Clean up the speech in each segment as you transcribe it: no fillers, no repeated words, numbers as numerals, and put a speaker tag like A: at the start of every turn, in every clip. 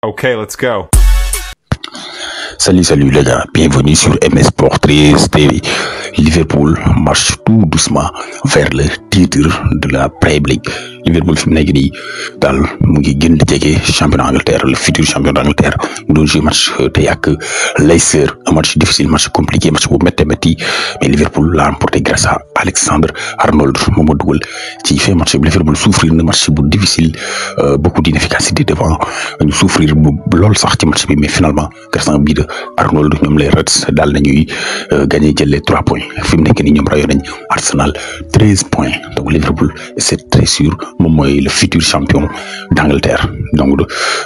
A: Okay, let's go.
B: Salut les gars, bienvenue sur MS Sport 13 TV. Liverpool marche tout doucement vers le titre de la Premier League. Liverpool fi mu nekk nii daal mu ngi gën di jege champion d'Angleterre, le futur champion d'Angleterre. Mu doon jouer match tey ak Leicester, un match difficile, match compliqué, match bu métti mais Liverpool l'a remporté grâce à Alexander-Arnold moom moo dugal ci fin match bi. Liverpool souffrir na match bu difficile, beaucoup d'inefficacité devant, ñu souffrir bu lool sax ci match bi, mais finalement grâce à un but de Arnold ñoom les Reds daal nañuy gagné jël les 3 points. fi mu nekk nii ñoom rayoon nañ Arsenal 13 points, donc Liverpool c'est très sûr moom mooy le futur champion d'Angleterre. Donc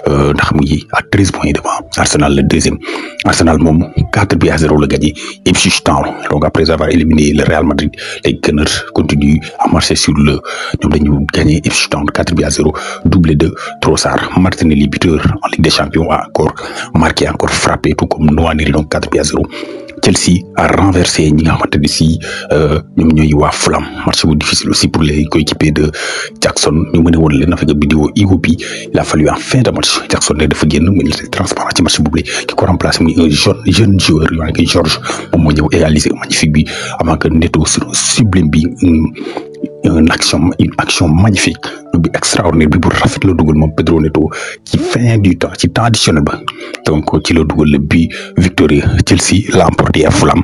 B: ndax mu ngi à 13 points devant Arsenal le deuxième. Arsenal moom 4-0 la gagné Ipswich Town, donc après avoir éliminé le Real Madrid, les Gunners continuent à marcher sur le, ñoom dañu gagné Ipswich Town 4-0, doublé de Trossard. Martinelli, buteur en Ligue des Champions, a encore marqué, encore frappé, tout comme Nwaneri, donc 4-0. Chelsea a renversé ñi nga xamante ne si ñoom ñooy waa Fulham, match bu difficile aussi pour les coéquipiers de Jackson. ñu mën a woon leen avec vidéo Iwobi, il a fallu en fin de match Jackson ne dafa génn, mais il était transparent ci match boobu ki ko remplacé muy un jeune joueur yu ngi George, moom moo ñëw égaliser magnifique bi avant que Neto sur sublime bi une action magnifique bi extraordinaire bi bu rafet la dugal moom Pedro Neto ci fin du temps, ci temps additionnel ba, donc ci la dugal le but victorieux. Chelsea l'a emporté à Fulham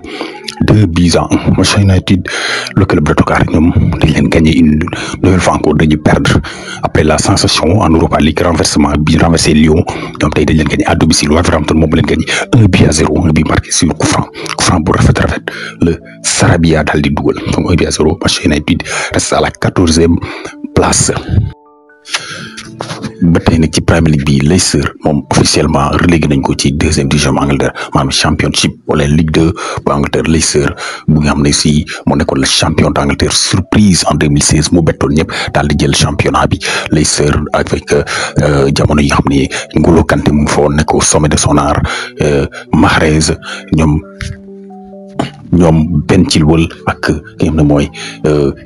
B: 2-1. Manchester United, le club de Tokar, ñoom dañ leen gagné une nouvelle fois encore, dañu perdre après la sensation en Europa League, renversé Lyon. ñoom tey dañ leen gagné à domicile. Wolverhampton moom leen gagné 1-0, un but marqué sur coup franc bu rafet le Sarabia daal di dugal, donc 1-0. Manchester United reste à la 14e place. ba tey nag ci Premier League bi Leicester moom officiellement relégué nañ ko ci deuxième division bu Angleterre, maanaam championship wala Ligue 2 bu Angleterre. Leicester bu nga xam ne si moo nekkoon le champion d'Angleterre surprise en 2016, mu bettoon ñëpp daal di jël championnat bi. Leicester avec jamono yi nga xam ne N'Golo Kanté mu ngi fa woon nekk au sommet de son art, Mahrez, ñoom Ben Chilwell ak ki nga xam ne mooy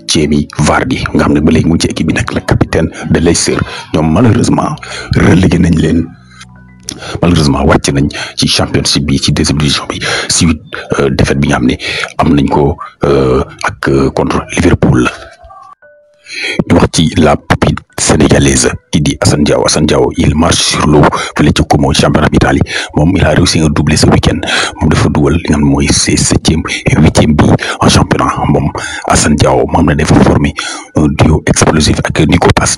B: Jamie Vardy nga xam ne ba léegi mu ngi ci équipe bi nekk le capitaine de Leicester. ñoom malheureusement relégué nañ leen, malheureusement wàcc nañ ci championship bi ci deuxième division bi suite défaite bi nga xam ne am nañ ko ak contre Liverpool. ñu wax ci la pépite sénégalaise qui dit Assane Diao, il marche sur l'eau fële ci Como championnat d'Italie. moom il a réussi un doublé ce week-end, moom dafa dugal li nga xam ne mooy ses 7e et 8e bi en championnat. moom Assane Diao moom la dafa formé un duo explosif ak Nico Pass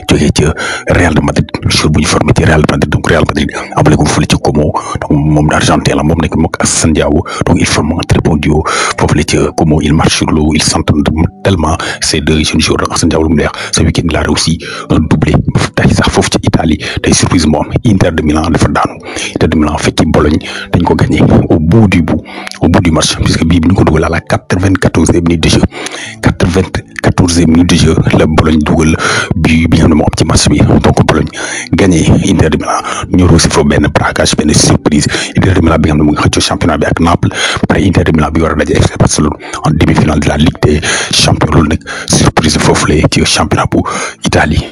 B: jógee ci Real de Madrid, jour bu ñu formé ci Real de Madrid, donc Real Madrid amale ko fële ci Como, donc moom d'Argentin la, moom nekk mook Assane Diao, donc il forme un très bon duo foofu la ci Como. il marche sur l'eau, ils s'entendent tellement ces deux jeunes joueurs. Assane Diao lu mu leer ce week-end il a réussi un doublé tey sax foofu ci Italie tey surprise moom Inter de Milan dafa daanu. Inter de Milan fekk ci Bologne dañ ko gagné au bout du match, puisque bii bi ñu ko dugal à la 94e minute de jeu, 94e minute de jeu la Bologne dugal bi nga xam ne moo am ci match bi, donc Bologne gagné Inter de Milan. ñu aussi foofu benn braquage, benn surprise. Inter de Milan bi nga xam ne mu ngi xëccoo championnat bi ak Naples, après Inter de Milan bi war a daje FC Barcelone en demi-finale de la Ligue des Champions. loolu nag surprise foofu la ci championnat bu Italie.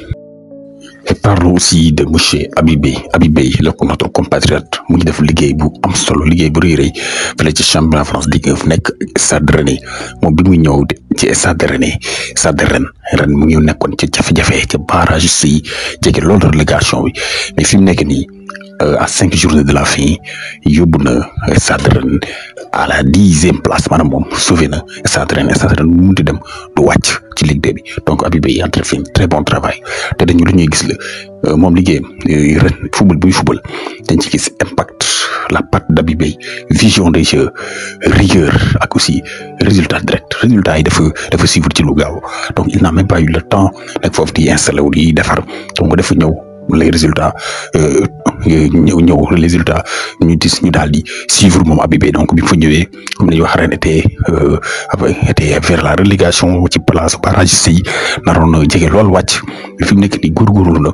B: Et parlons aussi de monsieur Habib Beye, notre compatriote, mu ngi def liggéey bu am solo, liggéey bu rëy fële ci championnat France Ligue 1 nekk Stade Rennais. moom bi muy ñëw ci Stade Rennes mu ngi nekkoon ci jafe-jafe ci barrage yi jege loolu relégation bi, mais fi mu nekk nii à 5 journées de la fin yóbbu na Stade Rennes à la 10e place, maanaam moom sauvé na Stade Rennes mu munti dem du wàcc ci Ligue 2 bi. donc Habib Beye entre fait très bon travail, te dañu lu ñuy gis la moom liggéeyam ren football buy football dañ ci gis impact, la patte d'Habib Beye, vision des jeux, rigueur ak aussi résultat direct. résultat yi dafa suivre ci lu gaaw, donc il n'a même pas eu le temps nag foofu di installé wu di defar, donc dafa ñëw les résultats ñëw résultat ñu daal di suivre moom Habib Beye. donc bi fa ñëwee comme ni ñu wax ren était vers la relégation ci place barrage yi naroon na jege lool wàcc, mais fi mu nekk nii góorgóorlu na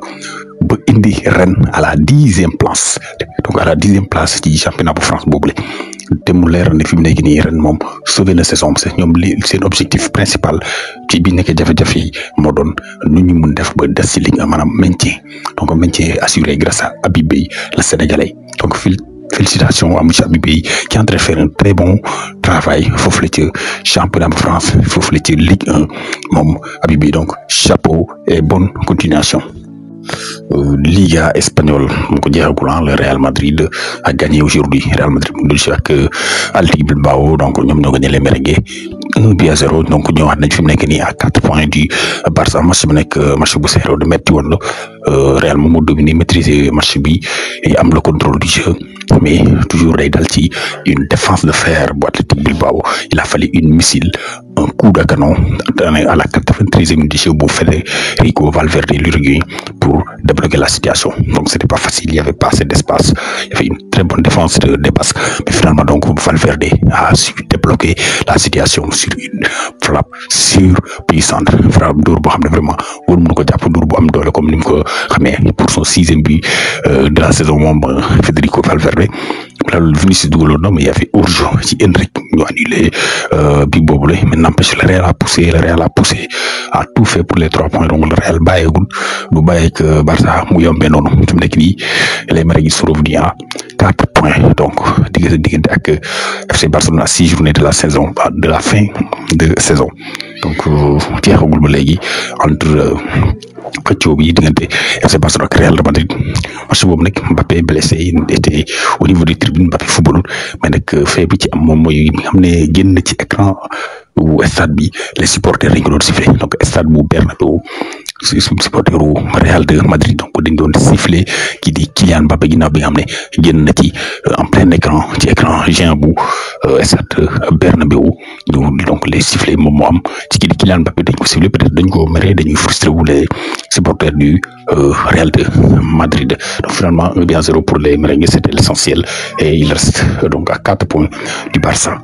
B: ba indi ren à la 10e place, donc à la 10e place ci championnat bu France boobule. te mu leer ne fi mu nekk nii ren moom sauver la saison parce que ñoom seen objectif principal ci bi nekk jafe-jafe yi moo doon nu ñu mun def ba des ci ligne maanaam maintien donc maintien assuré grâce à Habib Beye le Sénégalais donc félicitations à monsieur Habib Beye qui est en train de faire un très bon travail foofu la ci championnat de France foofu la ci Ligue 1 moom Habib Beye donc chapeau et bonne continuation. Liga espagnole mu ko jeexagul le Real Madrid a gagné aujourd'hui. Real Madrid mu dul si ak Athletic Bilbao donc ñoom ñoo gagné les merengues 1-0 donc ñëwaat nañ fi mu nekk nii à 4 points du Barça match bi nekk match bu serré de metti woon la Real moom moo dominé maîtriser match bi et am le contrôle du jeu mais toujours day dal ci une défense de fer bu Athletic Bilbao. Il a fallu une missile, un coup de canon à la 93e minute du jeu bu Federico Valverde l'Uruguayen pour débloquer la situation. Donc c'était pas facile, il y avait pas assez d'espace, il y avait une très bonne défense des Basques, mais finalement donc Valverde a su débloquer la situation sur une frappe surpuissante, frappe dóor boo xam ne vraiment war mënu ko jàpp dóor bu am doole comme ni mu ko xamee pour son 6e but de la saison moom Federico Valverde. Loolu Vinicius dugaloon na mais il y avait hors-jeu ci Endrick ñu annulé bi boobu la mais n'empêche le Real a poussé a tout fait pour les 3 points donc le Real bàyyeegul du bàyyeeg Barça mu yombee noonu fi mu nekk nii les merengues sont revenus à 4 points donc diggante ak FC Barcelone à 6 journées de la saison de la fin de saison donc jeexagul ba léegi entre xëccoo bi diggante FC Barcelone ak Real Madrid. Match boobu nag Mbappé blessé était au niveau des tribunes Mbappé footballul mais nag fait bi ci am moom mooy nga xam ne génn ci écran wu stade bi les supporters dañ ko doon siffler donc stade bu Bernabéu supporter u Real de Madrid donc dañ doon siffler kii di Kylian Mbappé ginnaaw bi nga xam ne génn na ci en plein écran ci écran géant bu stade Bernabéu donc les sifflets moom moo am ci kii di Kylian Mbappé dañ ko siffler peut-être dañ ko mere dañuy frustré wu les supporters du Real de Madrid. Donc finalement 1-0 pour les merengues, c'était l'essentiel et il reste donc à 4 points du Barça.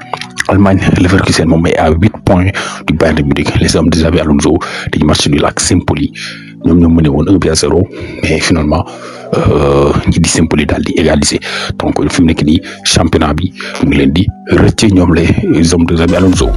B: Allemagne, Leverkusen moom est à 8 points du Bayern de Munich. Les hommes de Xabi Alonso dañu match nul ak Saint-Pauli ñoom ñoo mené woon 1-0 mais finalement ñi di Saint-Pauli daal di égaliser donc fi mu nekk nii championnat bi mu ngi leen di rëcc ñoom les hommes de Xabi Alonso.